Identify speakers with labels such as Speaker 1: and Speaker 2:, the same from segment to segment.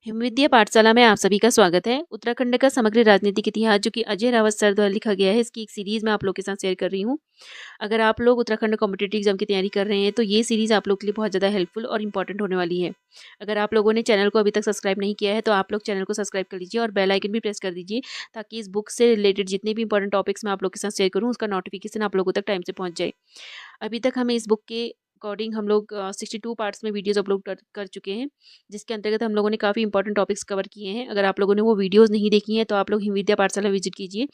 Speaker 1: हिमविद्या पाठशाला में आप सभी का स्वागत है। उत्तराखंड का समग्र राजनीतिक इतिहास जो कि अजय रावत सर द्वारा लिखा गया है, इसकी एक सीरीज मैं आप लोग के साथ शेयर कर रही हूँ। अगर आप लोग उत्तराखंड कॉम्पिटिटिव एग्जाम की तैयारी कर रहे हैं तो ये सीरीज आप लोग के लिए बहुत ज़्यादा हेल्पफुल और इंपॉर्टेंट होने वाली है। अगर आप लोगों ने चैनल को अभी तक सब्सक्राइब नहीं किया है तो आप लोग चैनल को सब्सक्राइब कर लीजिए और बेल आइकन भी प्रेस कर दीजिए, ताकि इस बुक से रिलेटेड जितने भी इंपॉर्टेंट टॉपिक्स मैं आप लोग के साथ शेयर करूँ उसका नोटिफिकेशन आप लोगों तक टाइम से पहुँच जाए। अभी तक हमें इस बुक के अकॉर्डिंग हम लोग 62 पार्ट्स में वीडियोस अपलोड कर चुके हैं, जिसके अंतर्गत हम लोगों ने काफ़ी इंपॉर्टेंट टॉपिक्स कवर किए हैं। अगर आप लोगों ने वो वीडियोस नहीं देखी हैं तो आप लोग हिमविद्या पाठशाला विजिट कीजिए।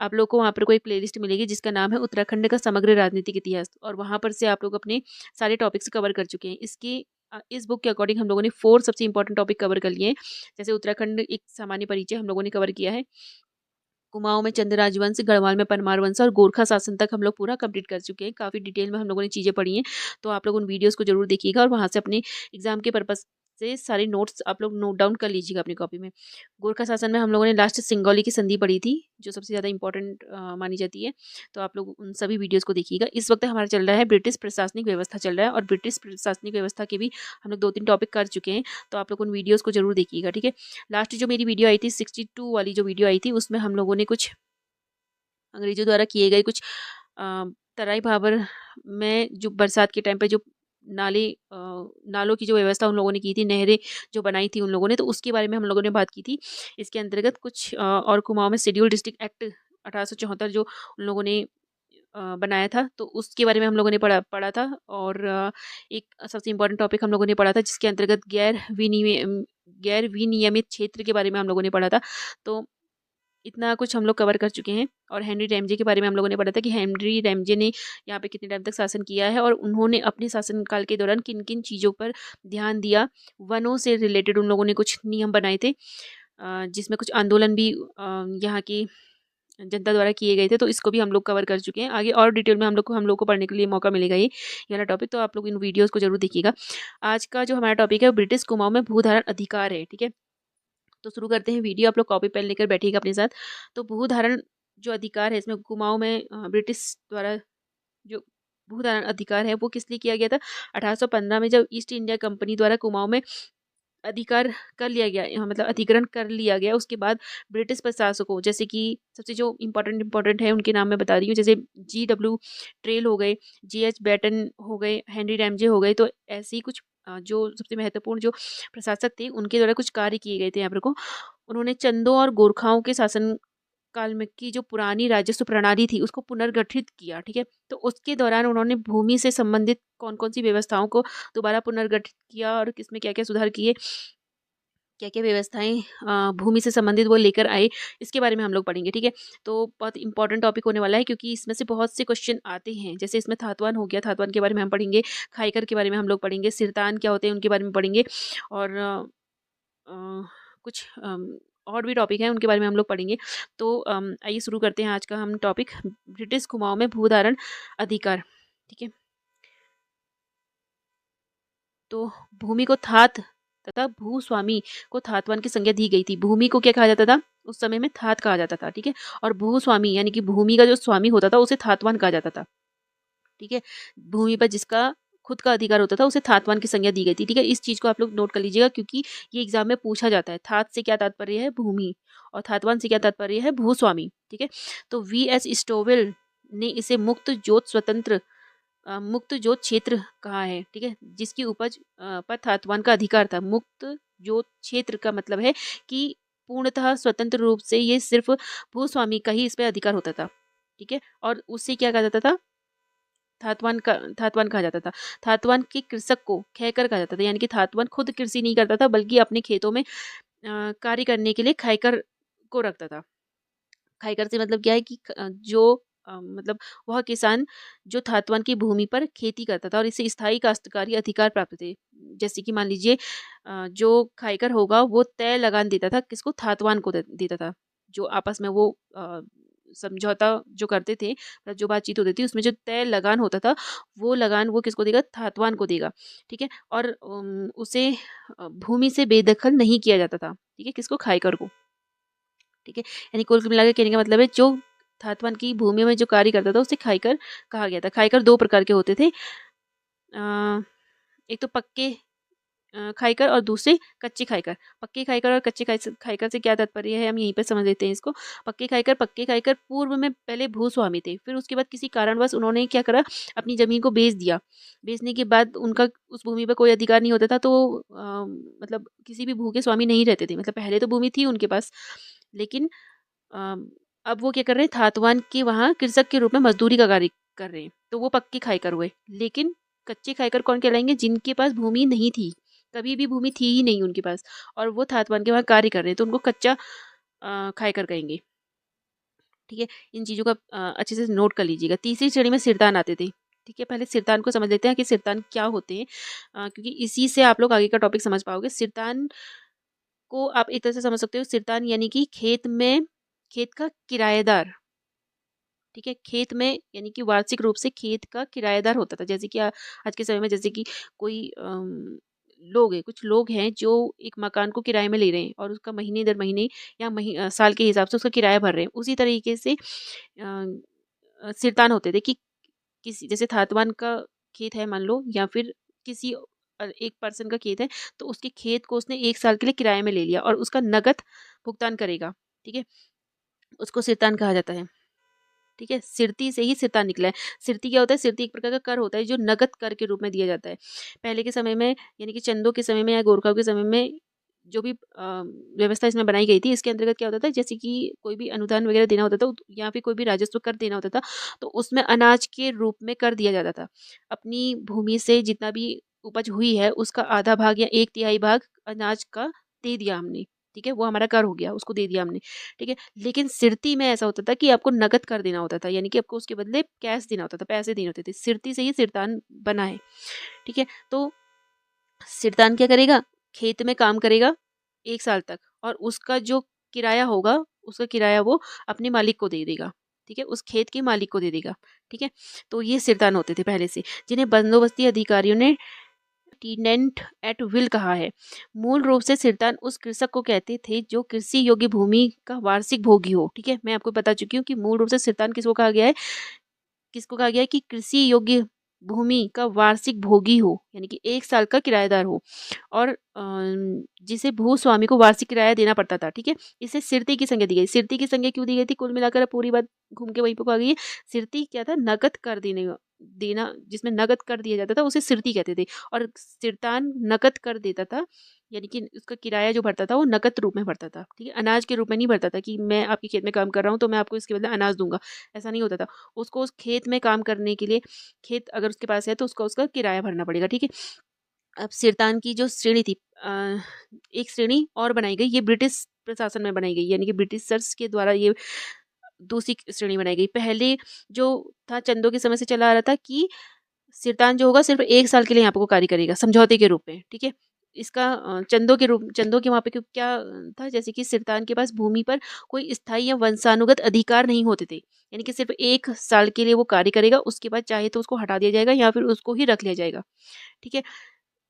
Speaker 1: आप लोग को वहाँ पर कोई प्लेलिस्ट मिलेगी जिसका नाम है उत्तराखंड का समग्र राजनीतिक इतिहास, और वहाँ पर से आप लोग अपने सारे टॉपिक्स कवर कर चुके हैं। इस बुक के अकॉर्डिंग हम लोगों ने 4 सबसे इंपॉर्टेंट टॉपिक कवर कर लिए हैं। जैसे उत्तराखंड एक सामान्य परिचय हम लोगों ने कवर किया है, कुमाऊं में चंद राजवंश, गढ़वाल में परमार वंश और गोरखा शासन तक हम लोग पूरा कंप्लीट कर चुके हैं। काफ़ी डिटेल में हम लोगों ने चीज़ें पढ़ी हैं, तो आप लोग उन वीडियोस को जरूर देखिएगा और वहाँ से अपने एग्जाम के पर्पस से सारे नोट्स आप लोग नोट डाउन कर लीजिएगा अपनी कॉपी में। गोरखा शासन में हम लोगों ने लास्ट सिंगौली की संधि पढ़ी थी, जो सबसे ज़्यादा इंपॉर्टेंट मानी जाती है। तो आप लोग उन सभी वीडियोज़ को देखिएगा। इस वक्त हमारा चल रहा है ब्रिटिश प्रशासनिक व्यवस्था चल रहा है, और ब्रिटिश प्रशासनिक व्यवस्था के भी हम लोग 2-3 टॉपिक कर चुके हैं, तो आप लोग उन वीडियोज़ को जरूर देखिएगा। ठीक है, लास्ट जो मेरी वीडियो आई थी 62 वाली जो वीडियो आई थी, उसमें हम लोगों ने कुछ अंग्रेजों द्वारा किए गए कुछ तराई भाबर में जो बरसात के टाइम पे जो नाले नालों की जो व्यवस्था उन लोगों ने की थी, नहरें जो बनाई थी उन लोगों ने, तो उसके बारे में हम लोगों ने बात की थी। इसके अंतर्गत कुछ और कुमाऊं में शेड्यूल डिस्ट्रिक्ट एक्ट 1874 जो उन लोगों ने बनाया था, तो उसके बारे में हम लोगों ने पढ़ा पढ़ा था। और एक सबसे इम्पोर्टेंट टॉपिक हम लोगों ने पढ़ा था जिसके अंतर्गत गैर विनियमित क्षेत्र के बारे में हम लोगों ने पढ़ा था। तो इतना कुछ हम लोग कवर कर चुके हैं। और हेनरी रैमजे के बारे में हम लोगों ने पढ़ा था कि हेनरी रैमजे ने यहाँ पे कितने टाइम तक शासन किया है, और उन्होंने अपने शासनकाल के दौरान किन किन चीज़ों पर ध्यान दिया। वनों से रिलेटेड उन लोगों ने कुछ नियम बनाए थे, जिसमें कुछ आंदोलन भी यहाँ की जनता द्वारा किए गए थे, तो इसको भी हम लोग कवर कर चुके हैं। आगे और डिटेल में हम लोग को पढ़ने के लिए मौका मिलेगा ये वाला टॉपिक, तो आप लोग इन वीडियोज़ को जरूर देखिएगा। आज का जो हमारा टॉपिक है ब्रिटिश कुमाऊं में भूधारण अधिकार है। ठीक है, तो शुरू करते हैं वीडियो। आप लोग कॉपी पेन लेकर बैठिएगा अपने साथ। तो भूधारण जो अधिकार है, इसमें कुमाऊं में ब्रिटिश द्वारा जो भूधारण अधिकार है वो किस लिए किया गया था। 1815 में जब ईस्ट इंडिया कंपनी द्वारा कुमाऊं में अधिकार कर लिया गया, मतलब अधिग्रहण कर लिया गया, उसके बाद ब्रिटिश प्रशासकों, जैसे कि सबसे जो इम्पोर्टेंट है उनके नाम मैं बता रही हूँ, जैसे GW ट्रेल हो गए, GH बैटन हो गए, हेनरी रैमजे हो गए। तो ऐसे ही कुछ जो सबसे महत्वपूर्ण जो प्रशासक थे उनके द्वारा कुछ कार्य किए गए थे। यहाँ पर को उन्होंने चंदों और गोरखाओं के शासन काल में की जो पुरानी राजस्व प्रणाली थी उसको पुनर्गठित किया। ठीक है, तो उसके दौरान उन्होंने भूमि से संबंधित कौन कौन सी व्यवस्थाओं को दोबारा पुनर्गठित किया और किसमें क्या क्या सुधार किए, क्या क्या व्यवस्थाएं भूमि से संबंधित वो लेकर आए, इसके बारे में हम लोग पढ़ेंगे। ठीक है, तो बहुत इंपॉर्टेंट टॉपिक होने वाला है, क्योंकि इसमें से बहुत से क्वेश्चन आते हैं। जैसे इसमें थातवान हो गया, थातवान के बारे में हम पढ़ेंगे, खाईकर के बारे में हम लोग पढ़ेंगे, सिरतान क्या होते हैं उनके बारे में पढ़ेंगे, और कुछ और भी टॉपिक हैं उनके बारे में हम लोग पढ़ेंगे। तो आइए शुरू करते हैं आज का हम टॉपिक, ब्रिटिश कुमाऊं में भूधारण अधिकार। ठीक है, तो भूमि को थात तथा भूस्वामी को थातवान की संज्ञा दी गई थी। भूमि को क्या कहा जाता था उस समय में, थात कहा जाता था। ठीक है, और भूस्वामी यानी कि भूमि का जो स्वामी होता था उसे थातवान कहा जाता था। ठीक है, भूमि पर जिसका खुद का अधिकार होता था उसे थातवान की संज्ञा दी गई थी। ठीक है, इस चीज को आप लोग नोट कर लीजिएगा, क्योंकि ये एग्जाम में पूछा जाता है। थात से क्या तात्पर्य है, भूमि, और थातवान से क्या तात्पर्य है, भूस्वामी। ठीक है, तो VS स्टोवेल ने इसे मुक्त जोत क्षेत्र कहा है। ठीक है, जिसकी उपज पर थातवान का अधिकार था। मुक्त जोत क्षेत्र का मतलब है कि पूर्णतः स्वतंत्र रूप से ये सिर्फ भूस्वामी का ही इस पर अधिकार होता था। ठीक है, और उससे क्या कहा जाता था, थातवान कहा जाता था। थातवान के कृषक को खैकर कहा जाता था, यानी कि थातवान खुद कृषि नहीं करता था बल्कि अपने खेतों में कार्य करने के लिए खैकर को रखता था। खैकर से मतलब क्या है कि मतलब वह किसान जो थातवान की भूमि पर खेती करता था और इससे स्थायी काश्तकारी अधिकार प्राप्त थे। जैसे कि मान लीजिए जो खाईकर होगा वो तय लगान देता था, किसको, थातवान को देता था। जो आपस में वो समझौता जो करते थे, मतलब जो बातचीत होती थी उसमें जो तय लगान होता था, वो लगान वो किसको देगा, थातवान को देगा। ठीक है, और उसे भूमि से बेदखल नहीं किया जाता था। ठीक है, किसको, खाईकर को। ठीक है, यानी कुल मिला के कहने का मतलब है जो थातवान की भूमि में जो कार्य करता था उसे खाईकर कहा गया था। खाईकर 2 प्रकार के होते थे। एक तो पक्के खाइकर और दूसरे कच्चे खाइकर। पक्के खाइकर और कच्चे खाइकर से क्या तात्पर्य है, हम यहीं पर समझ लेते हैं इसको। पक्के खाइकर पूर्व में पहले भूस्वामी थे, फिर उसके बाद किसी कारणवश उन्होंने क्या करा, अपनी ज़मीन को बेच दिया। बेचने के बाद उनका उस भूमि पर कोई अधिकार नहीं होता था, तो मतलब किसी भी भू के स्वामी नहीं रहते थे। मतलब पहले तो भूमि थी उनके पास, लेकिन अ, अब वो क्या कर रहे हैं, थातवान के वहाँ कृषक के रूप में मज़दूरी का कार्य कर रहे हैं, तो वो पक्के खाइकर हुए। लेकिन कच्चे खाइकर कौन कहलाएँगे, जिनके पास भूमि नहीं थी, कभी भी भूमि थी ही नहीं उनके पास, और वो थातवान के वहाँ कार्य कर रहे हैं, तो उनको कच्चा खाइकर कहेंगे। ठीक है? इन चीज़ों का अच्छे से नोट कर लीजिएगा। तीसरी श्रेणी में सिरदान आते थे। ठीक है? पहले सिरदान को समझ लेते हैं कि सिरदान क्या होते हैं, क्योंकि इसी से आप लोग आगे का टॉपिक समझ पाओगे। सिरदान को आप एक तरह से समझ सकते हो, सिरदान यानी कि खेत का किराएदार। ठीक है? खेत में यानी कि वार्षिक रूप से खेत का किराएदार होता था। जैसे कि आज के समय में जैसे कि कोई लोग हैं, कुछ लोग हैं जो एक मकान को किराए में ले रहे हैं और उसका महीने दर महीने या साल के हिसाब से उसका किराया भर रहे हैं। उसी तरीके से सिरदान होते थे कि किसी जैसे थातवान का खेत है मान लो, या फिर किसी एक पर्सन का खेत है, तो उसके खेत को उसने 1 साल के लिए किराए में ले लिया और उसका नकद भुगतान करेगा। ठीक है? उसको सिरदान कहा जाता है। ठीक है? सिरती से ही सिरता निकला है। सिरती क्या होता है? सिरती एक प्रकार का कर होता है जो नकद कर के रूप में दिया जाता है। पहले के समय में यानी कि चंदों के समय में या गोरखाओं के समय में जो भी व्यवस्था इसमें बनाई गई थी, इसके अंतर्गत क्या होता था, जैसे कि कोई भी अनुदान वगैरह देना होता था या फिर कोई भी राजस्व कर देना होता था, तो उसमें अनाज के रूप में कर दिया जाता था। अपनी भूमि से जितना भी उपज हुई है उसका आधा भाग या 1/3 भाग अनाज का दे दिया हमने। ठीक है? वो हमारा कर हो गया, उसको दे दिया हमने। ठीक है? लेकिन सिरती में ऐसा होता था कि आपको नकद कर देना होता था, यानी कि आपको उसके बदले कैश देना होता था, पैसे देने होते थे। सिरती से ही सिरतान बना है। ठीक है? तो सिरतान क्या करेगा? खेत में काम करेगा 1 साल तक, और उसका जो किराया होगा, उसका किराया वो अपने मालिक को दे देगा। ठीक है? उस खेत के मालिक को दे देगा। ठीक है? तो ये सिरतान होते थे पहले से, जिन्हें बंदोबस्ती अधिकारियों ने टीनेंट एट विल कहा है। मूल रूप से सिरतान उस कृषक को कहते थे जो कृषि योग्य भूमि का वार्षिक भोगी हो। ठीक है? मैं आपको बता चुकी हूँ कि मूल रूप से सिरतान किसको कहा गया है कि कृषि योग्य भूमि का वार्षिक भोगी हो, यानी कि 1 साल का किराएदार हो, और जिसे भूस्वामी को वार्षिक किराया देना पड़ता था। ठीक है? इसे सिरती की संज्ञा दी गई। सिरती की संज्ञा क्यों दी गई थी? कुल मिलाकर अब पूरी बात घूम के वहीं पे को आ गई है। सिरती क्या था? नकद कर देना, जिसमें नकद कर दिया जाता था उसे सिरती कहते थे, और सिरतान नकद कर देता था, यानी कि उसका किराया जो भरता था वो नकद रूप में भरता था। ठीक है? अनाज के रूप में नहीं भरता था कि मैं आपके खेत में काम कर रहा हूँ तो मैं आपको इसके बदले अनाज दूँगा, ऐसा नहीं होता था। उसको उस खेत में काम करने के लिए, खेत अगर उसके पास है तो उसका उसका किराया भरना पड़ेगा। ठीक है? अब सिरतान की जो श्रेणी थी, एक श्रेणी और बनाई गई, ये ब्रिटिश प्रशासन में बनाई गई, यानी कि ब्रिटिशर्स के द्वारा ये दूसरी श्रेणी बनाई गई। पहले जो था चंदों के समय से चला आ रहा था कि सिरतान जो होगा सिर्फ 1 साल के लिए यहाँ पे वो कार्य करेगा समझौते के रूप में। ठीक है? इसका चंदों के वहाँ पे क्या था, जैसे कि सिरतान के पास भूमि पर कोई स्थायी या वंशानुगत अधिकार नहीं होते थे। यानी कि सिर्फ 1 साल के लिए वो कार्य करेगा, उसके बाद चाहे तो उसको हटा दिया जाएगा या फिर उसको ही रख लिया जाएगा। ठीक है?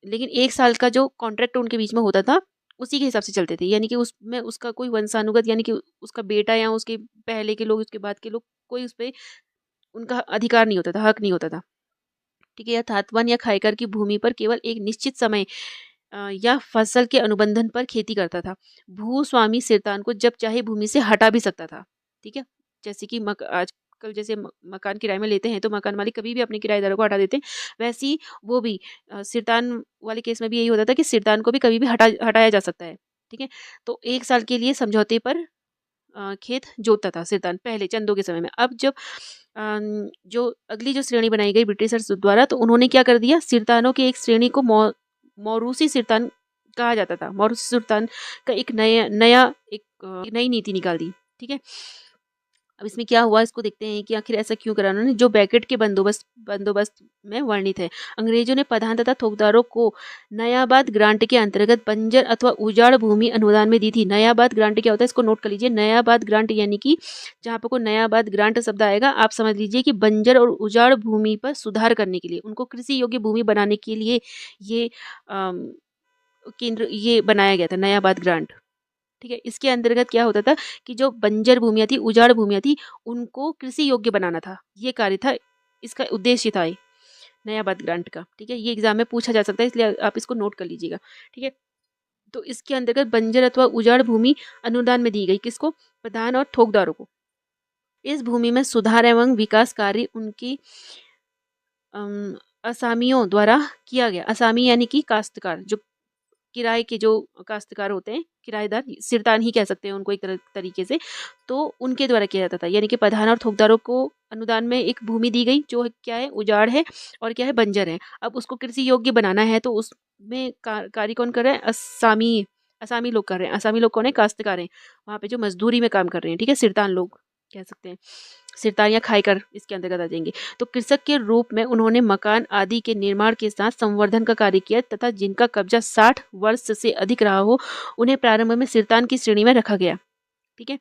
Speaker 1: लेकिन 1 साल का जो कॉन्ट्रैक्ट उनके बीच में होता था, उसी के हिसाब से चलते थे। यानी कि उसमें उसका कोई वंशानुगत, यानी कि उसका बेटा या उसके पहले के लोग, उसके बाद के लोग, कोई उसपे उनका अधिकार नहीं होता था, हक नहीं होता था। ठीक है? या धातवान या खायकर की भूमि पर केवल एक निश्चित समय या फसल के अनुबंधन पर खेती करता था। भूस्वामी सिरतान को जब चाहे भूमि से हटा भी सकता था। ठीक है? जैसे कि आजकल जैसे मकान किराए में लेते हैं तो मकान मालिक कभी भी अपने किराएदारों को हटा देते हैं। वैसे ही वो भी सिरतान वाले केस में भी यही होता था कि सिरतान को भी कभी भी हटाया जा सकता है। ठीक है? तो 1 साल के लिए समझौते पर खेत जोतता था सिरतान, पहले चंदों के समय में। अब जब जो अगली जो श्रेणी बनाई गई ब्रिटिशर्स द्वारा, तो उन्होंने क्या कर दिया, सिरतानों की एक श्रेणी को मौरूसी सिरतान कहा जाता था। मौरूसी सिरतान का एक नया एक नई नीति निकाल दी। ठीक है? अब इसमें क्या हुआ, इसको देखते हैं कि आखिर ऐसा क्यों करा उन्होंने, जो ब्रैकेट के बंदोबस्त में वर्णित है। अंग्रेजों ने प्रधान तथा थोकदारों को नयाबाद ग्रांट के अंतर्गत बंजर अथवा उजाड़ भूमि अनुदान में दी थी। नयाबाद ग्रांट क्या होता है, इसको नोट कर लीजिए। नयाबाद ग्रांट यानी कि जहाँ पर कोई नयाबाद ग्रांट शब्द आएगा, आप समझ लीजिए कि बंजर और उजाड़ भूमि पर सुधार करने के लिए, उनको कृषि योग्य भूमि बनाने के लिए ये अम, केंद्र ये बनाया गया था, नयाबाद ग्रांट। ठीक है? इसके अंतर्गत क्या होता था कि जो बंजर भूमियाँ थी, उजाड़ भूमियाँ थी, उनको कृषि योग्य बनाना था। ये कार्य था, इसका उद्देश्य था ये। नया बर्थ ग्रांट का। ठीक है, ये एग्जाम में पूछा जा सकता है, इसलिए आप इसको नोट कर लीजिएगा। ठीक है, तो इसके अंतर्गत बंजर अथवा उजाड़ भूमि अनुदान में दी गई किसको? प्रधान और ठोकदारों को। इस भूमि में सुधार एवं विकास कार्य उनकी असामियों द्वारा किया गया। असामी यानी कि काश्तकार, जो किराए के जो काश्तकार होते हैं, किराएदार, सिरतान ही कह सकते हैं उनको एक तरीके से, तो उनके द्वारा किया जाता था। यानी कि प्रधान और ठोकदारों को अनुदान में एक भूमि दी गई जो क्या है, उजाड़ है और क्या है, बंजर है। अब उसको कृषि योग्य बनाना है, तो उसमें कार्य कौन कर रहे हैं? असामी असामी लोग कर रहे हैं। असामी लोग कौन है? काश्तकार हैं, वहाँ पे जो मजदूरी में काम कर रहे हैं। ठीक है, सिरतान लोग कह सकते हैं, सिरतान या खाईकर इसके अंतर्गत आ जाएंगे। तो कृषक के रूप में उन्होंने मकान आदि के निर्माण के साथ संवर्धन का कार्य किया तथा जिनका कब्जा 60 वर्ष से अधिक रहा हो उन्हें प्रारंभ में सिरतान की श्रेणी में रखा गया। ठीक है,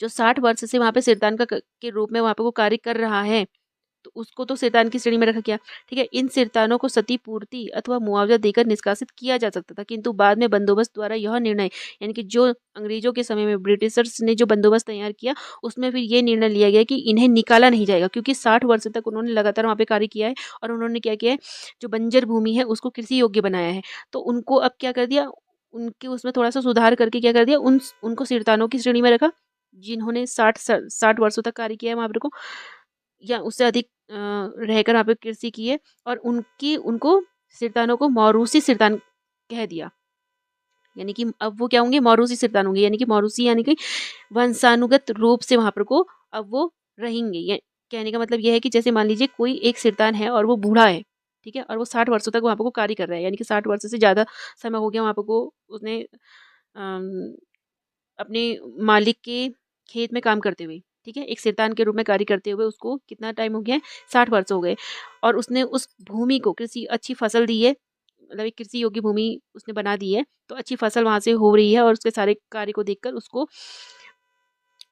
Speaker 1: जो 60 वर्ष से वहां पे सिरतान के रूप में वहां पे वो कार्य कर रहा है, तो उसको तो सिरतान की श्रेणी में रखा गया। ठीक है, इन सिरतानों को क्षतिपूर्ति अथवा मुआवजा देकर निष्कासित किया जा सकता था, किंतु बाद में बंदोबस्त द्वारा यह निर्णय, यानी कि जो अंग्रेजों के समय में ब्रिटिशर्स ने जो बंदोबस्त तैयार किया, उसमें फिर ये निर्णय लिया गया कि इन्हें निकाला नहीं जाएगा, क्योंकि 60 वर्ष तक उन्होंने लगातार वहाँ पे कार्य किया है और उन्होंने क्या किया है, जो बंजर भूमि है उसको कृषि योग्य बनाया है। तो उनको अब क्या कर दिया, उनके उसमें थोड़ा सा सुधार करके क्या कर दिया, उनको सिरतानों की श्रेणी में रखा, जिन्होंने 60 वर्षों तक कार्य किया है वहां पर को, या उससे अधिक रहकर वहाँ पे कृषि की है, और उनको सिरतानों को मौरूसी सिरतान कह दिया। यानी कि अब वो क्या होंगे? मौरूसी सिरतान होंगे, यानी कि मौरूसी यानी कि वंशानुगत रूप से वहाँ पर को अब वो रहेंगे। ये कहने का मतलब ये है कि जैसे मान लीजिए कोई एक सिरतान है और वो बूढ़ा है, ठीक है, और वो 60 वर्षों तक वहाँ पर को कार्य कर रहा है, यानी कि 60 वर्ष से ज़्यादा समय हो गया वहाँ पर को उसने अम, अपने मालिक के खेत में काम करते हुए। ठीक है, एक सिरतान के रूप में कार्य करते हुए उसको कितना टाइम हो गया है? 60 वर्ष हो गए, और उसने उस भूमि को कृषि अच्छी फसल दी है, मतलब एक कृषि योग्य भूमि उसने बना दी है, तो अच्छी फसल वहां से हो रही है, और उसके सारे कार्य को देखकर उसको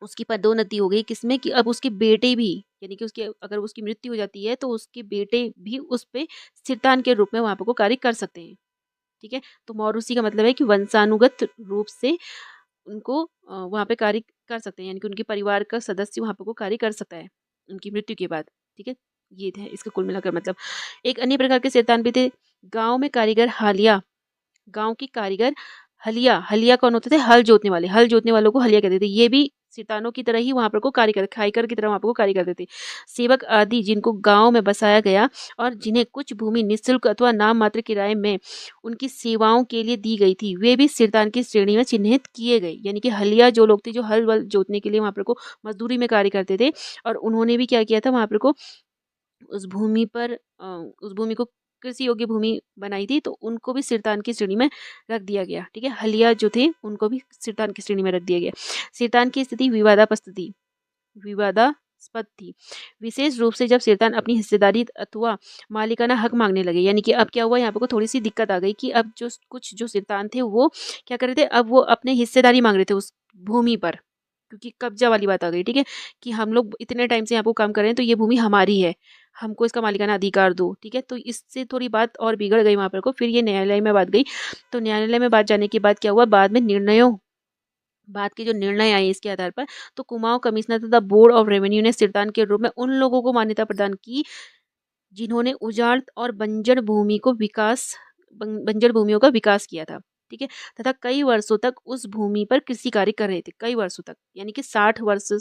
Speaker 1: उसकी पदोन्नति हो गई किसमें, कि अब उसके बेटे भी, यानी कि उसके अगर उसकी मृत्यु हो जाती है तो उसके बेटे भी उस पे सिरतान के रूप में वहां पर को कार्य कर सकते हैं। ठीक है, तो मौरूसी का मतलब है कि वंशानुगत रूप से उनको वहाँ पे कार्य कर सकते हैं, यानी कि उनके परिवार का सदस्य वहाँ पे को कार्य कर सकता है उनकी मृत्यु के बाद। ठीक है, ये है इसका कुल मिलाकर मतलब। एक अन्य प्रकार के शैतान भी थे, गांव में कारीगर हालिया। गांव की कारीगर हलिया, हलिया कौन होते थे? हल जोतने वाले, हल जोतने वालों को हलिया कहते थे। ये भी सितानों की तरह ही वहां पर को कार्य कर, खाईकर की तरह वहां पर को कार्य करते थे। सेवक आदि जिनको गांव में बसाया गया और जिन्हें कुछ भूमि निःशुल्क अथवा नाम मात्र किराए में उनकी सेवाओं के लिए दी गई थी, वे भी सिरतान की श्रेणी में चिन्हित किए गए। यानी कि हलिया जो लोग थे, जो हल वल जोतने के लिए वहां पर को मजदूरी में कार्य करते थे, और उन्होंने भी क्या किया था, वहां पर को उस भूमि पर उस भूमि को कृषि योग्य भूमि बनाई थी, तो उनको भी सिरतान की श्रेणी में रख दिया गया। ठीक है, हलिया जो थे उनको भी सिरतान की श्रेणी में रख दिया गया। सिरतान की स्थिति विवादास्पद थी, विशेष रूप से जब सिरतान अपनी हिस्सेदारी अथवा मालिकाना हक मांगने लगे। यानी कि अब क्या हुआ, यहाँ पे को थोड़ी सी दिक्कत आ गई कि अब जो सिरतान थे वो क्या कर रहे थे, अब वो अपने हिस्सेदारी मांग रहे थे उस भूमि पर, क्योंकि कब्जा वाली बात आ गई। ठीक है, कि हम लोग इतने टाइम से यहाँ पे काम कर रहे हैं, तो ये भूमि हमारी है, हमको इसका मालिकाना अधिकार दो। ठीक है, तो इससे थोड़ी बात और बिगड़ गई वहां पर को, फिर ये न्यायालय में बात गई। तो न्यायालय में बात जाने के बाद क्या हुआ, बाद के जो निर्णय आए इसके आधार पर, तो कुमाऊं कमिश्नर तथा बोर्ड ऑफ रेवेन्यू ने सिरतान के रूप में उन लोगों को मान्यता प्रदान की जिन्होंने उजाड़ और बंजर भूमियों का विकास किया था। ठीक है, तथा कई वर्षों तक उस भूमि पर कृषि कार्य कर रहे थे, कई वर्षों तक, यानी कि 60 वर्ष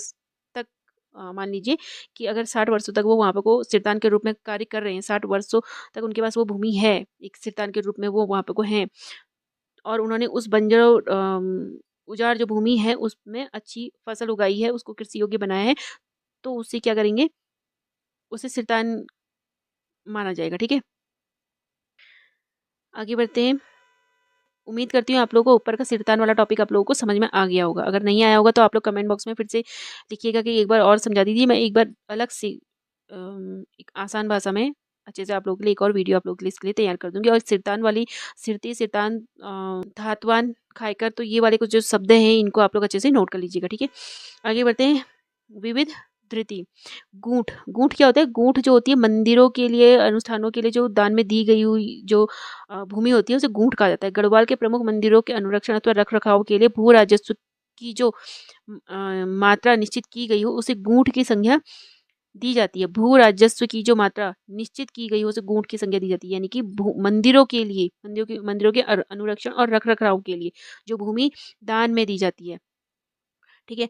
Speaker 1: तक। मान लीजिए कि अगर 60 वर्षों तक वो वहाँ पर को सिरतान के रूप में कार्य कर रहे हैं, 60 वर्षों तक उनके पास वो भूमि है, एक सिरतान के रूप में वो वहाँ पे को है, और उन्होंने उस उजाड़ जो भूमि है उसमें अच्छी फसल उगाई है, उसको कृषि योग्य बनाया है, तो उससे क्या करेंगे, उसे सिरतान माना जाएगा। ठीक है, आगे बढ़ते हैं। उम्मीद करती हूँ आप लोगों को ऊपर का सिरतान वाला टॉपिक आप लोगों को समझ में आ गया होगा। अगर नहीं आया होगा तो आप लोग कमेंट बॉक्स में फिर से लिखिएगा कि एक बार और समझा दीजिए। मैं एक बार अलग से एक आसान भाषा में अच्छे से आप लोगों के लिए एक और वीडियो आप लोगों के लिए इसके लिए तैयार कर दूंगी। और सिरतान वाली सिरतान धातवान खायकर, तो ये वाले कुछ जो शब्द हैं इनको आप लोग अच्छे से नोट कर लीजिएगा। ठीक है, आगे बढ़ते हैं। विविध धृति, गूंठ, गूंठ क्या होता है? गूंठ जो होती है मंदिरों के लिए, अनुष्ठानों के लिए जो दान में दी गई हुई जो भूमि होती है उसे गूंठ कहा जाता है। गढ़वाल के प्रमुख मंदिरों के अनुरक्षण अथवा रख रखाव के लिए भू राजस्व की जो मात्रा निश्चित की गई हो उसे गूंठ की संज्ञा दी जाती है। भू राजस्व की जो मात्रा निश्चित की गई हो उसे गूंठ की संज्ञा दी जाती है। यानी कि मंदिरों के लिए मंदिरों के अनुरक्षण और रख रखाव के लिए जो भूमि दान में दी जाती है, ठीक है।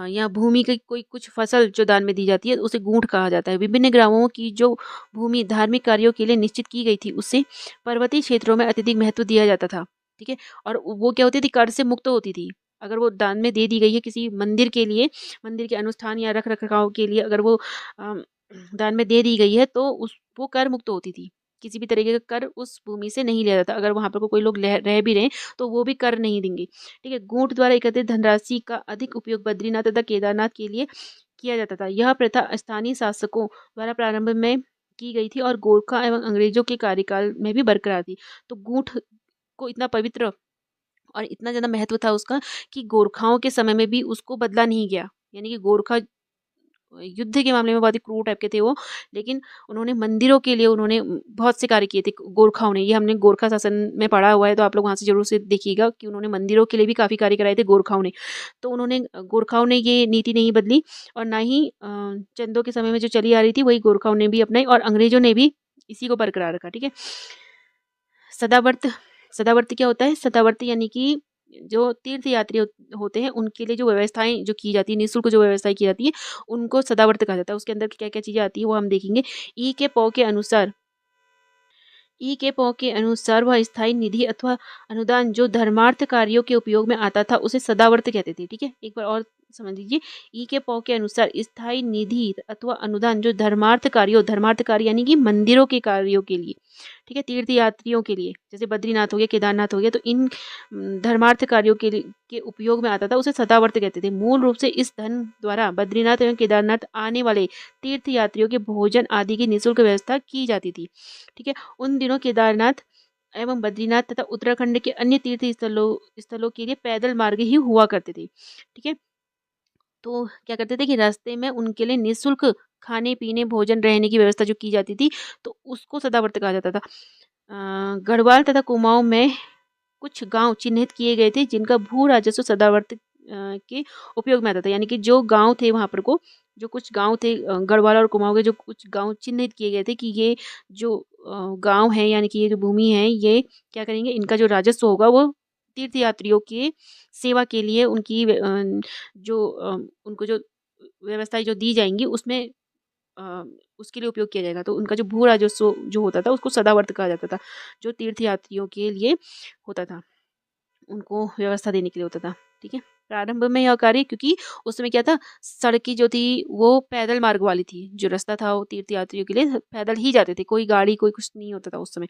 Speaker 1: या भूमि की कोई कुछ फसल जो दान में दी जाती है उसे गूंठ कहा जाता है। विभिन्न ग्रामों की जो भूमि धार्मिक कार्यों के लिए निश्चित की गई थी उसे पर्वतीय क्षेत्रों में अत्यधिक महत्व दिया जाता था, ठीक है। और वो क्या होती थी, कर से मुक्त होती थी। अगर वो दान में दे दी गई है किसी मंदिर के लिए, मंदिर के अनुष्ठान या रख रखाव के लिए, अगर वो अम, दान में दे दी गई है तो उस वो कर मुक्त होती थी। किसी भी तरीके का कर उस भूमि से नहीं लिया जाता। अगर वहां पर कोई लोग रह भी रहे हैं तो वो भी कर नहीं देंगे, ठीक है। गूंठ द्वारा एकत्रित धनराशि का अधिक उपयोग बद्रीनाथ तथा केदारनाथ के लिए किया जाता था। यह प्रथा स्थानीय शासकों द्वारा प्रारंभ में की गई थी और गोरखा एवं अंग्रेजों के कार्यकाल में भी बरकरार थी। तो गूंठ को इतना पवित्र और इतना ज़्यादा महत्व था उसका कि गोरखाओं के समय में भी उसको बदला नहीं गया। यानी कि गोरखा युद्ध के मामले में बहुत ही क्रूर टाइप के थे वो, लेकिन उन्होंने मंदिरों के लिए उन्होंने बहुत से कार्य किए थे गोरखाओं ने। ये हमने गोरखा शासन में पढ़ा हुआ है, तो आप लोग वहाँ से ज़रूर से देखिएगा कि उन्होंने मंदिरों के लिए भी काफ़ी कार्य कराए थे गोरखाओं ने। तो गोरखाओं ने ये नीति नहीं बदली और ना ही चंदों के समय में जो चली आ रही थी वही गोरखाओं ने भी अपनाई और अंग्रेज़ों ने भी इसी को बरकरार रखा, ठीक है। सदावर्त सदावर्ती क्या होता है? सदावर्ती यानी कि जो तीर्थ यात्री होते हैं उनके लिए जो व्यवस्थाएं जो की जाती है, निःशुल्क जो व्यवस्थाएं की जाती है, उनको सदावर्त कहा जाता है। उसके अंदर क्या क्या चीजें आती है वो हम देखेंगे। ई के पौ के अनुसार ई के पौ के अनुसार वह स्थायी निधि अथवा अनुदान जो धर्मार्थ कार्यों के उपयोग में आता था उसे सदावर्त कहते थे, ठीक है। एक बार और समझ लीजिए। ई के पौ के अनुसार स्थायी निधि अथवा अनुदान जो धर्मार्थ कार्य यानी कि मंदिरों के कार्यों के लिए, ठीक है, तीर्थ यात्रियों के लिए, जैसे बद्रीनाथ हो गया, केदारनाथ हो गया, तो इन धर्मार्थ कार्यों के उपयोग में आता था उसे सदावर्त कहते थे। मूल रूप से इस धन द्वारा बद्रीनाथ एवं केदारनाथ आने वाले तीर्थ यात्रियों के भोजन आदि की निःशुल्क व्यवस्था की जाती थी, ठीक है। उन दिनों केदारनाथ एवं बद्रीनाथ तथा उत्तराखंड के अन्य तीर्थ स्थलों के लिए पैदल मार्ग ही हुआ करते थे, ठीक है। तो क्या करते थे कि रास्ते में उनके लिए निःशुल्क खाने पीने भोजन रहने की व्यवस्था जो की जाती थी, तो उसको सदावर्त कहा जाता था। गढ़वाल तथा कुमाऊं में कुछ गांव चिन्हित किए गए थे जिनका भू राजस्व सदावर्त के उपयोग में आता था। यानी कि जो गांव थे वहां पर को जो कुछ गांव थे गढ़वाल और कुमाऊं के जो कुछ गांव चिन्हित किए गए थे कि ये जो गांव है यानी कि ये जो भूमि है ये क्या करेंगे, इनका जो राजस्व होगा वो तीर्थ यात्रियों की सेवा के लिए उनकी उनको जो व्यवस्थाएं जो दी जाएंगी उसमें अ, उसके लिए उपयोग किया जाएगा। तो उनका जो भू राजस्व जो होता था उसको सदावर्त कहा जाता था, जो तीर्थ यात्रियों के लिए होता था, उनको व्यवस्था देने के लिए होता था, ठीक है। प्रारंभ में यह कार्य क्योंकि उस समय क्या था, सड़कें जो थी वो पैदल मार्ग वाली थी, जो रास्ता था वो तीर्थ यात्रियों के लिए पैदल ही जाते थे, कोई गाड़ी कोई कुछ नहीं होता था उस समय।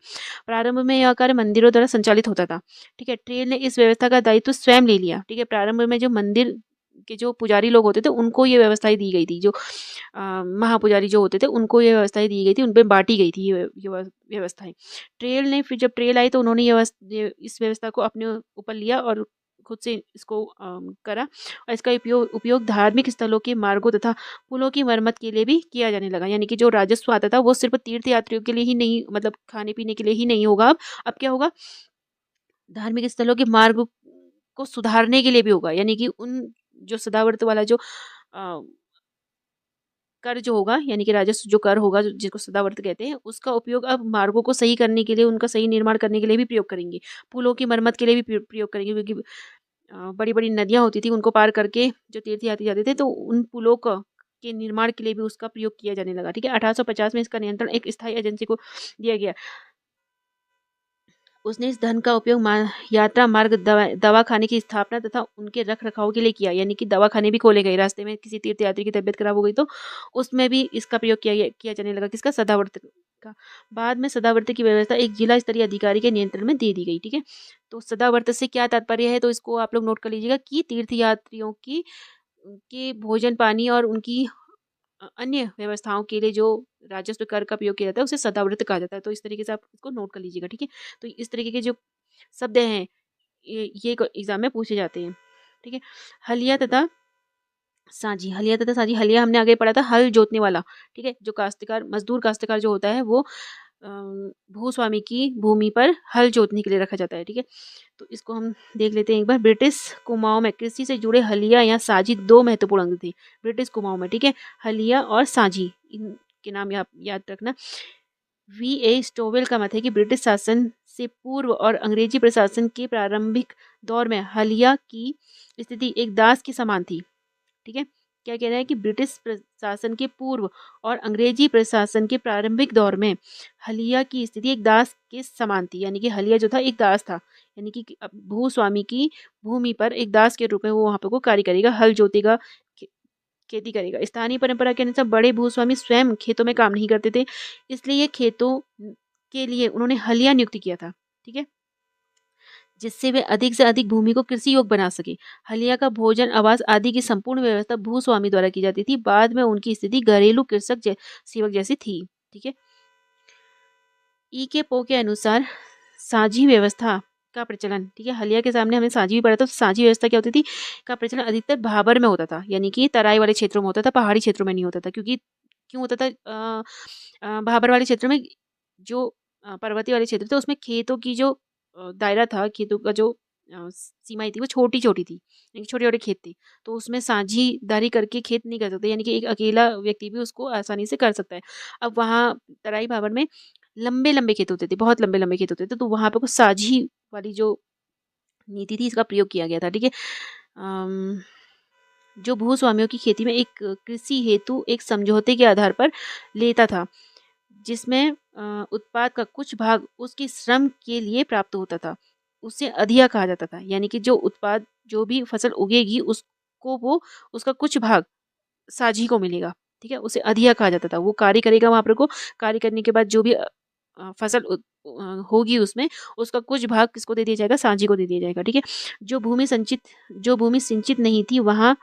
Speaker 1: प्रारंभ में यह कार्य मंदिरों द्वारा संचालित होता था, ठीक है। ट्रेन ने इस व्यवस्था का दायित्व स्वयं ले लिया, ठीक है। प्रारंभ में जो मंदिर के जो पुजारी लोग होते थे उनको ये व्यवस्थाएं दी गई थी, जो महापुजारी जो होते थे उनको ये व्यवस्थाएं दी गई थी, उन पे बांटी गई थी ये व्यवस्थाएं। ट्रेल ने फिर जब ट्रेल आई तो उन्होंने इस व्यवस्था को अपने ऊपर लिया और खुद से इसको करा और इसका उपयोग उपयोग धार्मिक स्थलों के मार्गों तथा पुलों की मरम्मत के लिए भी किया जाने लगा। यानी कि जो राजस्व आता था वो सिर्फ तीर्थ यात्रियों के लिए ही नहीं, मतलब खाने पीने के लिए ही नहीं होगा। अब क्या होगा, धार्मिक स्थलों के मार्ग को सुधारने के लिए भी होगा। यानी कि उन जो सदावर्त वाला जो अ, कर जो होगा यानी कि राजस्व जो कर होगा जिसको सदावर्त कहते हैं उसका उपयोग अब मार्गों को सही करने के लिए, उनका सही निर्माण करने के लिए भी प्रयोग करेंगे। पुलों की मरम्मत के लिए भी प्रयोग करेंगे, क्योंकि बड़ी बड़ी नदियां होती थी उनको पार करके जो तीर्थयात्री जाते थे, तो उन पुलों का के निर्माण के लिए भी उसका प्रयोग किया जाने लगा, ठीक है। 1850 में इसका नियंत्रण एक स्थायी एजेंसी को दिया गया। उसने इस धन का उपयोग यात्रा मार्ग दवाखाने की स्थापना तथा उनके रख रखाव के लिए किया। यानी कि दवाखाने भी खोले गए रास्ते में, किसी तीर्थ यात्री की तबीयत खराब हो गई तो उसमें भी इसका प्रयोग किया जाने लगा, किसका, सदावर्त का। बाद में सदावर्त की व्यवस्था एक जिला स्तरीय अधिकारी के नियंत्रण में दे दी गई, ठीक है। तो सदावर्त से क्या तात्पर्य है, तो इसको आप लोग नोट कर लीजिएगा कि तीर्थ यात्रियों की के भोजन पानी और उनकी अन्य व्यवस्थाओं के लिए जो राजस्व कर का प्रयोग किया जाता है उसे सदाव्रत कहा जाता है। तो इस तरीके से आप इसको नोट कर लीजिएगा, ठीक है। तो इस तरीके के जो शब्द हैं ये एग्जाम में पूछे जाते हैं, ठीक है। हलिया तथा साझी, हलिया हमने आगे पढ़ा था, हल जोतने वाला, ठीक है। जो काश्तकार मजदूर काश्तकार जो होता है वो भूस्वामी की भूमि पर हल जोतने के लिए रखा जाता है। ठीक है, तो इसको हम देख लेते हैं एक बार। ब्रिटिश कुमाऊं में कृषि से जुड़े हलिया या साझी दो महत्वपूर्ण अंग थे। ब्रिटिश कुमाऊं में, ठीक है, हलिया और साझी, इनके नाम याद रखना। वी स्टोवेल का मत है कि ब्रिटिश शासन से पूर्व और अंग्रेजी प्रशासन के प्रारंभिक दौर में हलिया की स्थिति एक दास के समान थी। ठीक है, क्या कह रहा है कि ब्रिटिश प्रशासन के पूर्व और अंग्रेजी प्रशासन के प्रारंभिक दौर में हलिया की स्थिति एक दास के समान थी। यानी कि हलिया जो था एक दास था, यानी कि भूस्वामी की भूमि पर एक दास के रूप में वो वहां पर को कार्य करेगा, हल जोतेगा, खेती करेगा। स्थानीय परंपरा के अनुसार बड़े भूस्वामी स्वयं खेतों में काम नहीं करते थे, इसलिए खेतों के लिए उन्होंने हलिया नियुक्त किया था। ठीक है, जिससे वे अधिक से अधिक भूमि को कृषि योग्य बना सके। हलिया का भोजन, आवास आदि की संपूर्ण व्यवस्था भूस्वामी द्वारा की जाती थी। बाद में उनकी स्थिति घरेलू कृषक सेवक जैसी थी। ठीक है, ई के पो के अनुसार साझी व्यवस्था का प्रचलन, ठीक है, हलिया के सामने हमें साझी भी पढ़ा था। तो साझी व्यवस्था क्या होती थी का प्रचलन अधिकतर भाबर में होता था, यानी कि तराई वाले क्षेत्रों में होता था, पहाड़ी क्षेत्रों में नहीं होता था। क्योंकि क्यों होता था? भाबर वाले क्षेत्र में जो पर्वतीय वाले क्षेत्र थे उसमें खेतों की जो दायरा था, खेतों का जो सीमाएं थी वो छोटी छोटी थी, यानी छोटे छोटे खेत थे। तो उसमें साझीदारी करके खेत नहीं कर सकते, यानी कि एक अकेला व्यक्ति भी उसको आसानी से कर सकता है। अब वहाँ तराई भाबर में लंबे लंबे खेत होते थे, बहुत लंबे लंबे खेत होते थे, तो वहाँ पे कुछ साझी वाली जो नीति थी इसका प्रयोग किया गया था। ठीक है, अम, जो भूस्वामियों की खेती में एक कृषि हेतु एक समझौते के आधार पर लेता था, जिसमें उत्पाद का कुछ भाग उसके श्रम के लिए प्राप्त होता था, उसे अधिया कहा जाता था। यानी कि जो उत्पाद, जो भी फसल उगेगी उसको वो उसका कुछ भाग साझी को मिलेगा। ठीक है, उसे अधिया कहा जाता था। वो कार्य करेगा वहां पर को, कार्य करने के बाद जो भी फसल होगी उसमें उसका कुछ भाग किसको दे दिया जाएगा? साझी को दे दिया जाएगा। ठीक है, जो भूमि सिंचित नहीं थी वहां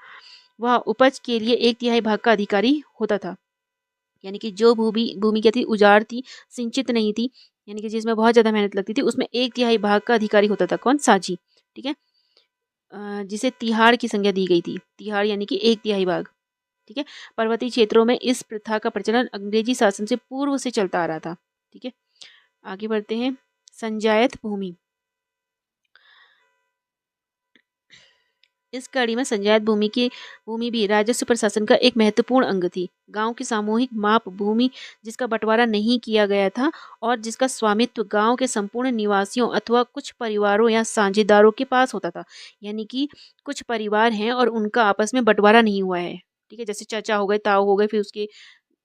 Speaker 1: वह उपज के लिए एक तिहाई भाग का अधिकारी होता था। यानी कि जो भूमि भूमि क्या थी? उजाड़ थी, सिंचित नहीं थी, यानी कि जिसमें बहुत ज्यादा मेहनत लगती थी, उसमें एक तिहाई भाग का अधिकारी होता था। कौन? साझी। ठीक है, जिसे तिहाड़ की संज्ञा दी गई थी। तिहाड़ यानी कि एक तिहाई भाग। ठीक है, पर्वतीय क्षेत्रों में इस प्रथा का प्रचलन अंग्रेजी शासन से पूर्व से चलता आ रहा था। ठीक है, आगे बढ़ते हैं। संजायत भूमि, इस कड़ी में संजायत भूमि भी राजस्व प्रशासन का एक महत्वपूर्ण अंग थी। गांव की सामूहिक माप भूमि जिसका बंटवारा नहीं किया गया था और जिसका स्वामित्व गांव के संपूर्ण निवासियों अथवा कुछ परिवारों या साझेदारों के पास होता था। यानी कि कुछ परिवार हैं और उनका आपस में बंटवारा नहीं हुआ है। ठीक है, जैसे चाचा हो गए, ताऊ हो गए, फिर उसके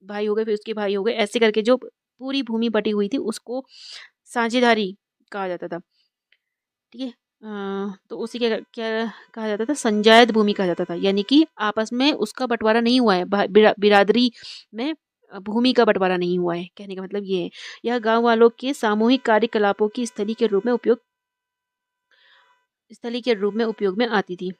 Speaker 1: भाई हो गए, फिर उसके भाई हो गए, ऐसे करके जो पूरी भूमि बटी हुई थी उसको साझेदारी कहा जाता था। ठीक है, तो उसी क्या क्या कहा जाता था? संजायत भूमि कहा जाता था। यानी कि आपस में उसका बंटवारा नहीं हुआ है, बिरादरी में भूमि का बंटवारा नहीं हुआ है। कहने का मतलब ये है, यह गांव वालों के सामूहिक कार्यकलापों की स्थली के रूप में उपयोग में आती थी।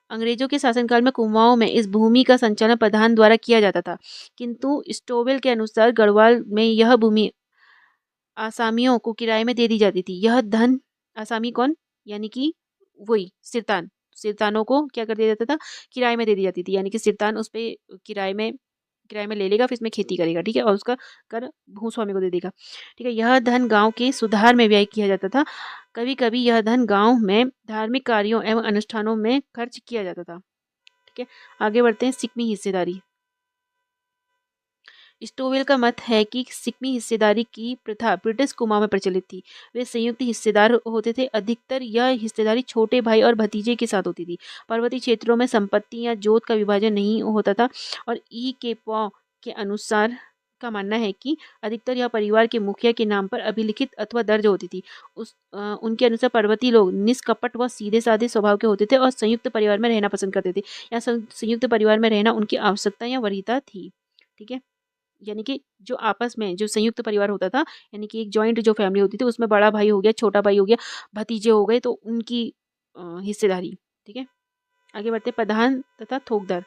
Speaker 1: अंग्रेजों के शासनकाल में कुमाऊं में इस भूमि का संचालन प्रधान द्वारा किया जाता था, किंतु स्टोवेल के अनुसार गढ़वाल में यह भूमि आसामियों को किराए में दे दी जाती थी। यह धन, आसामी कौन? यानी कि वही सिरतान, सिरतानों को क्या कर दिया जाता था? किराए में दे दी जाती थी। यानी कि सिरतान उस पे किराए में ले लेगा, फिर इसमें खेती करेगा। ठीक है, और उसका कर भूस्वामी को दे देगा। ठीक है, यह धन गांव के सुधार में व्यय किया जाता था। कभी कभी यह धन गांव में धार्मिक कार्यों एवं अनुष्ठानों में खर्च किया जाता था। ठीक है, आगे बढ़ते हैं। सिक्मी हिस्सेदारी, स्टोवेल का मत है कि सिक्मी हिस्सेदारी की प्रथा ब्रिटिश कुमाऊं में प्रचलित थी। वे संयुक्त हिस्सेदार होते थे। अधिकतर यह हिस्सेदारी छोटे भाई और भतीजे के साथ होती थी। पर्वतीय क्षेत्रों में संपत्ति या जोत का विभाजन नहीं होता था। और ई के पौ के अनुसार का मानना है कि अधिकतर यह परिवार के मुखिया के नाम पर अभिलिखित अथवा दर्ज होती थी। उनके अनुसार पर्वतीय लोग निष्कपट व सीधे साधे स्वभाव के होते थे और संयुक्त परिवार में रहना पसंद करते थे, या संयुक्त परिवार में रहना उनकी आवश्यकता या वरीयता थी। ठीक है, यानी कि जो आपस में जो संयुक्त परिवार होता था, यानी कि एक जॉइंट जो फैमिली होती थी उसमें बड़ा भाई हो गया, छोटा भाई हो गया, भतीजे हो गए, तो उनकी हिस्सेदारी। ठीक है, आगे बढ़ते। प्रधान तथा थोकदार,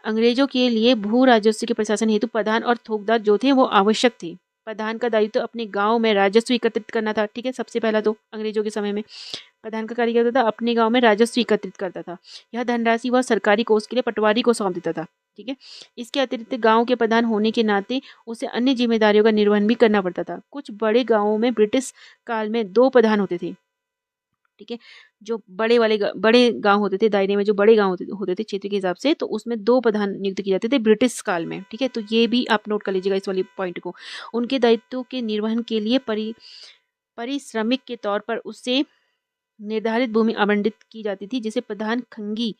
Speaker 1: अंग्रेजों के लिए भू राजस्व के प्रशासन हेतु प्रधान और थोकदार जो थे वो आवश्यक थे। प्रधान का दायित्व तो अपने गांव में राजस्व एकत्रित करना था। ठीक है, सबसे पहला तो अंग्रेजों के समय में प्रधान का कार्य क्या होता था? अपने गांव में राजस्व एकत्रित करता था। यह धनराशि वह सरकारी कोष के लिए पटवारी को सौंप देता था। ठीक है। इसके अतिरिक्त गांव के प्रधान होने के नाते उसे अन्य जिम्मेदारियों का निर्वहन भी करना पड़ता था। कुछ बड़े गांवों में ब्रिटिश काल में 2 प्रधान होते थे। ठीक है। जो बड़े गांव होते थे, दायरे में जो बड़े गांव होते थे क्षेत्र के हिसाब से, तो उसमें 2 प्रधान नियुक्त किए जाते थे ब्रिटिश काल में। ठीक है। तो ये भी आप नोट कर लीजिएगा इस वाली पॉइंट को। उनके दायित्वों के निर्वहन के लिए परिश्रमिक के तौर पर उसे निर्धारित भूमि आवंटित की जाती थी, जिसे प्रधान खंगी,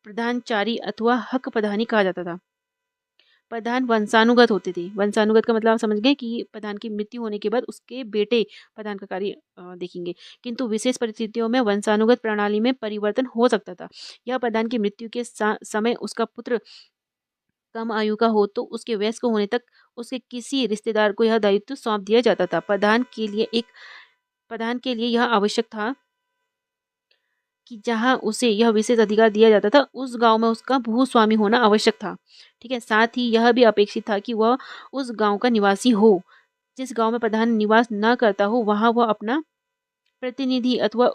Speaker 1: प्रधानचारी अथवा हक प्रधानी कहा जाता था। प्रधान वंशानुगत होते थे। वंशानुगत का मतलब आप समझ गए कि प्रधान की मृत्यु होने के बाद उसके बेटे प्रधान का कार्य देखेंगे। किंतु विशेष परिस्थितियों में वंशानुगत प्रणाली में परिवर्तन हो सकता था। यह प्रधान की मृत्यु के समय उसका पुत्र कम आयु का हो तो उसके वयस्क होने तक उसके किसी रिश्तेदार को यह दायित्व सौंप दिया जाता था। प्रधान के लिए यह आवश्यक था कि जहाँ उसे यह विशेष अधिकार दिया जाता था, उस गांव में उसका भूस्वामी होना आवश्यक था। ठीक है। साथ ही यह भी अपेक्षित था कि वह उस गांव का निवासी हो। जिस गांव में प्रधान निवास न करता हो, वहां वह अपना प्रतिनिधि अथवा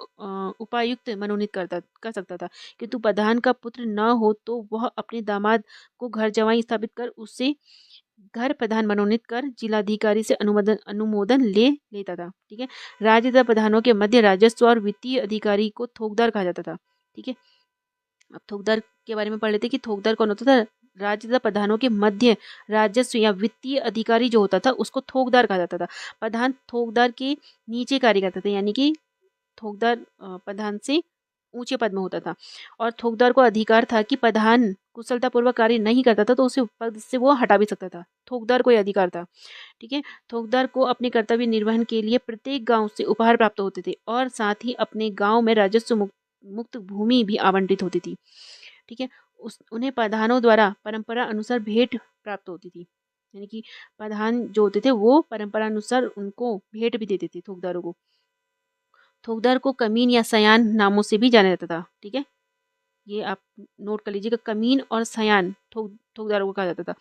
Speaker 1: उपायुक्त मनोनीत कर सकता था। किंतु प्रधान का पुत्र न हो तो वह अपने दामाद को घर जमाई स्थापित कर उसे घर प्रधान मनोनीत कर जिलाधिकारी से अनुमोदन ले लेता था। ठीक है। राज्य प्रधानों के मध्य राजस्व और वित्तीय अधिकारी को थोकदार कहा जाता था। ठीक है। अब थोकदार के बारे में पढ़ लेते कि थोकदार कौन होता था। राज्य प्रधानों के मध्य राजस्व या वित्तीय अधिकारी जो होता था उसको थोकदार कहा जाता था। प्रधान थोकदार के नीचे कार्य करता था, यानी कि थोकदार प्रधान से ऊंचे पद में होता था। और थोकदार को अधिकार था कि प्रधान कुशलतापूर्वक कार्य नहीं करता था तो उसे पद से वो हटा भी सकता था। थोकदार को यह अधिकार था। ठीक है। थोकदार को अपने कर्तव्य निर्वहन के लिए प्रत्येक गांव से उपहार प्राप्त होते थे और साथ ही अपने गांव में राजस्व मुक्त भूमि भी आवंटित होती थी। ठीक है। उन्हें प्रधानों द्वारा परंपरा अनुसार भेंट प्राप्त होती थी, यानी कि प्रधान जो होते थे वो परंपरा अनुसार उनको भेंट भी देते थे थोकदारों को। थोकदार को कमीन या सयान नामों से भी जाना जाता था। ठीक है। ये आप नोट कर लीजिएगा, कमीन और सयान थोकदारों को कहा जाता था।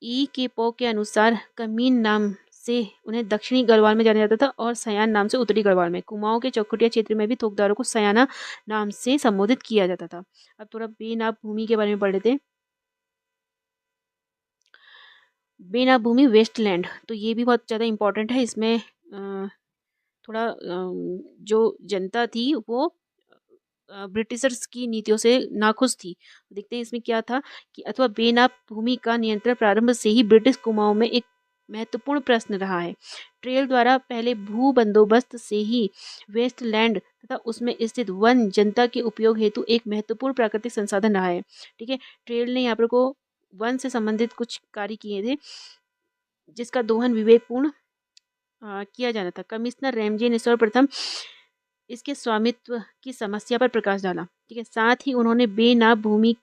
Speaker 1: ई के पो के अनुसार कमीन नाम से उन्हें दक्षिणी गढ़वाल में जाना जाता था और सयान नाम से उत्तरी गढ़वाल में। कुमाऊं के चौखुटिया क्षेत्र में भी थोकदारों को सयाना नाम से संबोधित किया जाता था। अब थोड़ा बेनाब भूमि के बारे में पढ़ लेते हैं। बेनाब भूमि वेस्टलैंड, तो ये भी बहुत ज़्यादा इंपॉर्टेंट है। इसमें थोड़ा जो जनता थी वो ब्रिटिशर्स की नीतियों से नाखुश थी। देखते हैं इसमें क्या था कि अथवा बेनाब भूमि का नियंत्रण प्रारंभ से ही ब्रिटिश कुमाऊं में एक महत्वपूर्ण प्रश्न रहा है। ट्रेल द्वारा पहले भू बंदोबस्त से ही वेस्टलैंड तथा उसमें स्थित वन जनता के उपयोग हेतु एक महत्वपूर्ण प्राकृतिक संसाधन रहा है। ठीक है। ट्रेल ने यहाँ पर को वन से संबंधित कुछ कार्य किए थे जिसका दोहन विवेकपूर्ण किया जाना था। कमिश्नर रैमजे ने सर्वप्रथम इसके स्वामित्व की समस्या पर प्रकाश डाला। ठीक है। साथ ही उन्होंने बेनाब भूमि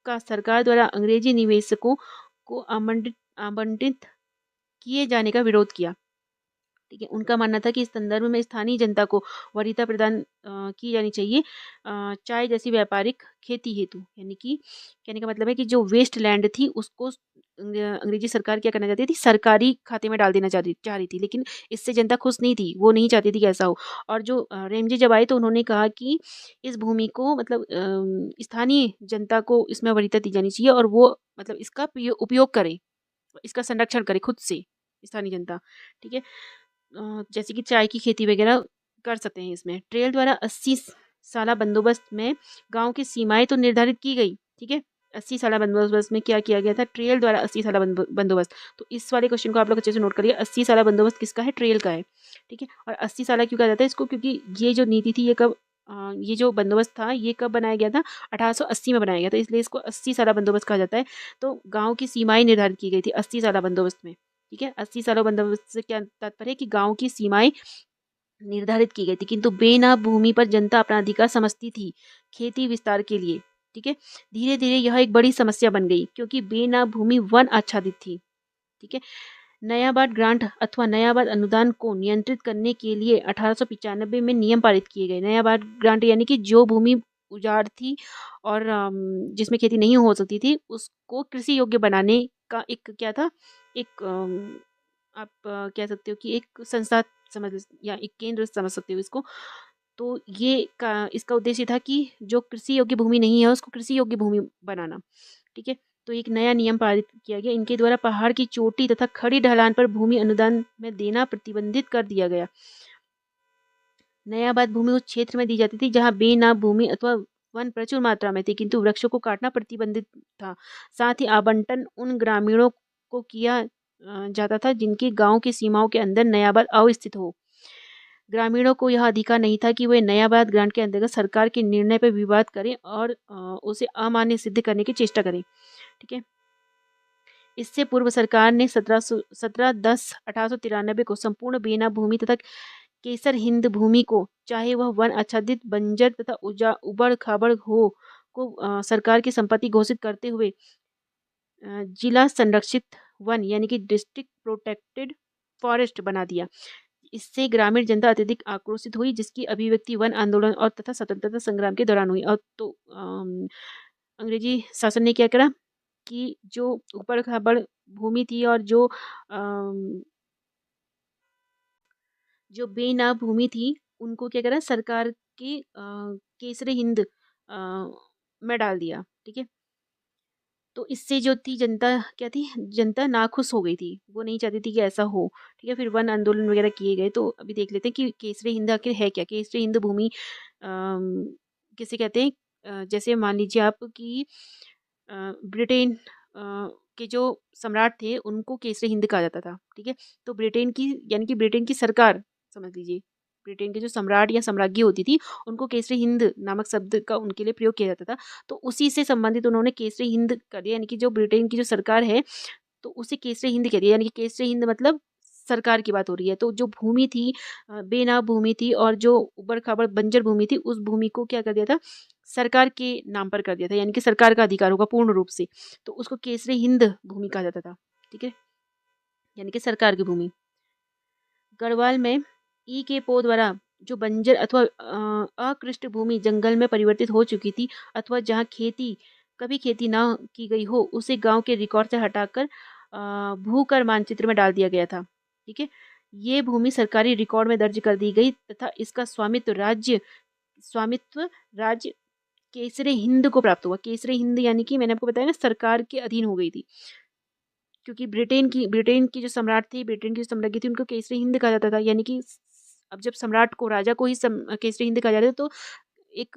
Speaker 1: का सरकार द्वारा अंग्रेजी निवेशकों को आवंटित किए जाने का विरोध किया। ठीक है। उनका मानना था कि इस संदर्भ में स्थानीय जनता को वरीयता प्रदान की जानी चाहिए चाय जैसी व्यापारिक खेती हेतु। यानी कि कहने का मतलब है कि जो वेस्ट लैंड थी उसको अंग्रेजी सरकार क्या करना चाहती थी, सरकारी खाते में डाल देना चाह रही थी, लेकिन इससे जनता खुश नहीं थी, वो नहीं चाहती थी कि ऐसा हो। और जो रेमजे जब आए तो उन्होंने कहा कि इस भूमि को मतलब स्थानीय जनता को इसमें वरीयता दी जानी चाहिए और वो मतलब इसका उपयोग करे, इसका संरक्षण करे खुद से स्थानीय जनता। ठीक है। जैसे कि चाय की खेती वगैरह कर सकते हैं इसमें। ट्रेल द्वारा 80 साला बंदोबस्त में गांव की सीमाएं तो निर्धारित की गई। ठीक है। 80 साला बंदोबस्त में क्या किया गया था, ट्रेल द्वारा 80 साला बंदोबस्त। तो इस वाले क्वेश्चन को आप लोग अच्छे से नोट करिए। 80 साला बंदोबस्त किसका है, ट्रेल का है। ठीक है। और 80 साला क्यों कहा जाता है इसको, क्योंकि ये जो नीति थी ये कब ये जो बंदोबस्त था ये कब बनाया गया था, 1880 में बनाया गया था, इसलिए इसको 80 साला बंदोबस्त कहा जाता है। तो गांव की सीमाएं निर्धारित की गई थी 80 साला बंदोबस्त में। ठीक है। 80 सालों बंदोबस्त से क्या तात्पर्य है कि गांव की सीमाएं निर्धारित की गई थी, किंतु बेनाब भूमि पर जनता अपना अधिकार समझती थी खेती विस्तार के लिए। ठीक है। धीरे धीरे यह एक बड़ी समस्या बन गई क्योंकि बेनाब भूमि वन आच्छादित थी। ठीक है। नयाबाद ग्रांट अथवा नयाबाद अनुदान को नियंत्रित करने के लिए 1895 में नियम पारित किए गए। नयाबाद ग्रांट यानी कि जो भूमि उजाड़ थी और जिसमें खेती नहीं हो सकती थी उसको कृषि योग्य बनाने का एक क्या था, एक आप कह सकते हो कि एक संस्था समझ या एक केंद्र समझ सकते हो इसको। तो इसका उद्देश्य था कि जो कृषि योग्य भूमि नहीं है उसको कृषि योग्य भूमि बनाना। ठीक है। तो एक नया नियम पारित किया गया। इनके द्वारा पहाड़ की चोटी तथा खड़ी ढलान पर भूमि अनुदान में देना प्रतिबंधित कर दिया गया। नया बात भूमि उस क्षेत्र में दी जाती थी जहाँ बेनाम भूमि अथवा वन प्रचुर मात्रा में थे, किंतु वृक्षों को काटना प्रतिबंधित था। साथ ही आवंटन उन ग्रामीणों को किया जाता था जिनके गांव की सीमाओं के अंदर नयाबाद अवस्थित हो। ग्रामीणों को यह अधिकार नहीं था कि वे नयाबाद ग्रांट के अंतर्गत सरकार के निर्णय पर विवाद करें और उसे अमान्य सिद्ध करने की चेष्टा करें। ठीक है। इससे पूर्व सरकार ने 17/10/1893 को संपूर्ण बेनाम भूमि तथा केसर हिंद भूमि को, चाहे वह वन आच्छादित बंजर तथा उबड़ खाबड़ हो, को सरकार की संपत्ति घोषित करते हुए जिला संरक्षित वन यानी कि डिस्ट्रिक्ट प्रोटेक्टेड फॉरेस्ट बना दिया। इससे ग्रामीण जनता अत्यधिक आक्रोशित हुई, जिसकी अभिव्यक्ति वन आंदोलन और तथा स्वतंत्रता संग्राम के दौरान हुई। और तो अंग्रेजी शासन ने क्या करा कि जो ऊपर खाबड़ भूमि थी और जो बेनाम भूमि थी, उनको क्या करा, सरकार के केसरे हिंद में डाल दिया। ठीक है। तो इससे जो थी जनता, क्या थी, जनता नाखुश हो गई थी, वो नहीं चाहती थी कि ऐसा हो। ठीक है। फिर वन आंदोलन वगैरह किए गए। तो अभी देख लेते हैं कि केसरी हिंद आखिर है क्या। केसरी हिंद भूमि किसे कहते हैं। जैसे मान लीजिए आप कि ब्रिटेन के जो सम्राट थे उनको केसरी हिंद कहा जाता था। ठीक है। तो ब्रिटेन की, यानी कि ब्रिटेन की सरकार समझ लीजिए, ब्रिटेन के जो सम्राट या सम्राज्ञी होती थी उनको केसरी हिंद नामक शब्द का उनके लिए प्रयोग किया जाता था। तो उसी से संबंधित उन्होंने केसरी हिंद कर दिया, यानी कि जो ब्रिटेन की जो सरकार है तो उसे केसरी हिंद कह दिया। यानी कि केसरी हिंद मतलब सरकार की बात हो रही है। तो जो भूमि थी, बेनाम भूमि थी और जो उबड़ खाबड़ बंजर भूमि थी, उस भूमि को क्या कर दिया था, सरकार के नाम पर कर दिया था, यानी कि सरकार का अधिकार होगा पूर्ण रूप से। तो उसको केसरी हिंद भूमि कहा जाता था। ठीक है। यानी कि सरकार की भूमि। गढ़वाल में ई के पो द्वारा जो बंजर अथवा अकृष्ट भूमि जंगल में परिवर्तित हो चुकी थी, अथवा जहाँ कभी खेती ना की गई हो, उसे गांव के रिकॉर्ड से हटाकर भूकर मानचित्र में डाल दिया गया था। ठीक है। ये भूमि सरकारी रिकॉर्ड में दर्ज कर दी गई तथा इसका स्वामित्व राज्य केसरे हिंद को प्राप्त हुआ। केसरे हिंद यानी कि मैंने आपको बताया ना, सरकार के अधीन हो गई थी, क्योंकि ब्रिटेन की जो सम्राट थी, ब्रिटेन की जो सम्राज्ञी थी, उनको केसरी हिंद कहा जाता था। यानी कि अब जब सम्राट को, राजा को ही केसरी हिंद कहा जाता था, तो एक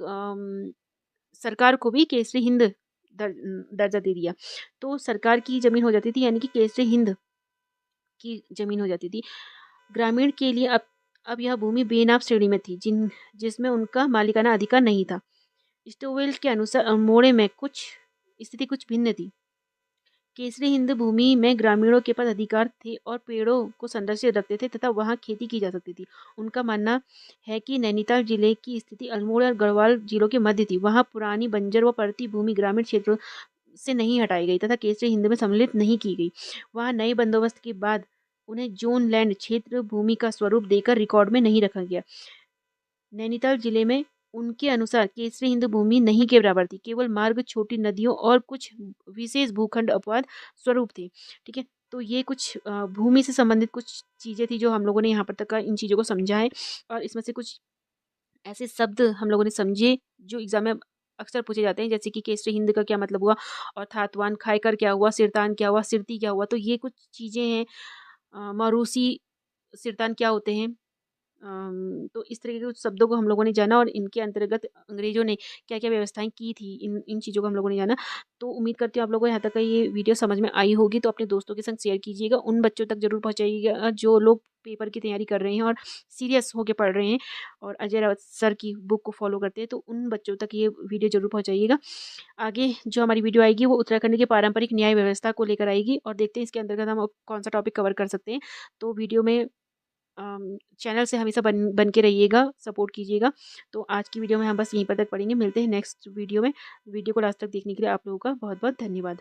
Speaker 1: सरकार को भी केसरी हिंद दर्जा दे दिया। तो सरकार की जमीन हो जाती थी, यानी कि केसरी हिंद की जमीन हो जाती थी। ग्रामीण के लिए अब यह भूमि बेनाम श्रेणी में थी, जिसमें उनका मालिकाना अधिकार नहीं था। स्टोवेल के अनुसार अल्मोड़े में स्थिति कुछ भिन्न थी। केसरी हिंद भूमि में ग्रामीणों के पास अधिकार थे और पेड़ों को संरक्षित रखते थे तथा वहां खेती की जा सकती थी। उनका मानना है कि नैनीताल जिले की स्थिति अल्मोड़ा और गढ़वाल जिलों के मध्य थी। वहां पुरानी बंजर व पड़ती भूमि ग्रामीण क्षेत्रों से नहीं हटाई गई तथा केसरी हिंद में सम्मिलित नहीं की गई। वहां नए बंदोबस्त के बाद उन्हें जोन लैंड क्षेत्र भूमि का स्वरूप देकर रिकॉर्ड में नहीं रखा गया। नैनीताल जिले में उनके अनुसार केसरी हिंद भूमि नहीं के बराबर थी, केवल मार्ग, छोटी नदियों और कुछ विशेष भूखंड अपवाद स्वरूप थे। ठीक है। तो ये कुछ भूमि से संबंधित कुछ चीज़ें थी जो हम लोगों ने यहाँ पर तक इन चीज़ों को समझा है। और इसमें से कुछ ऐसे शब्द हम लोगों ने समझे जो एग्जाम में अक्सर पूछे जाते हैं, जैसे कि केसरी हिंद का क्या मतलब हुआ, और थातवान खायकर क्या हुआ, सिरतान क्या हुआ, सिरती क्या हुआ। तो ये कुछ चीज़ें हैं। मरूसी, सिरतान क्या होते हैं। तो इस तरीके के कुछ शब्दों को हम लोगों ने जाना और इनके अंतर्गत अंग्रेजों ने क्या-क्या व्यवस्थाएँ की थी, इन इन चीज़ों को हम लोगों ने जाना। तो उम्मीद करती हूँ आप लोगों को यहाँ तक का ये वीडियो समझ में आई होगी। तो अपने दोस्तों के संग शेयर कीजिएगा, उन बच्चों तक ज़रूर पहुँचाइएगा जो लोग पेपर की तैयारी कर रहे हैं और सीरियस होके पढ़ रहे हैं और अजय रावत सर की बुक को फॉलो करते हैं। तो उन बच्चों तक ये वीडियो ज़रूर पहुँचाइएगा। आगे जो हमारी वीडियो आएगी वो उत्तराखंड की पारंपरिक न्याय व्यवस्था को लेकर आएगी और देखते हैं इसके अंतर्गत हम अब कौन-सा टॉपिक कवर कर सकते हैं। तो वीडियो में चैनल से हमेशा बन के रहिएगा, सपोर्ट कीजिएगा। तो आज की वीडियो में हम बस यहीं पर तक पढ़ेंगे। मिलते हैं नेक्स्ट वीडियो में। वीडियो को लास्ट तक देखने के लिए आप लोगों का बहुत बहुत धन्यवाद।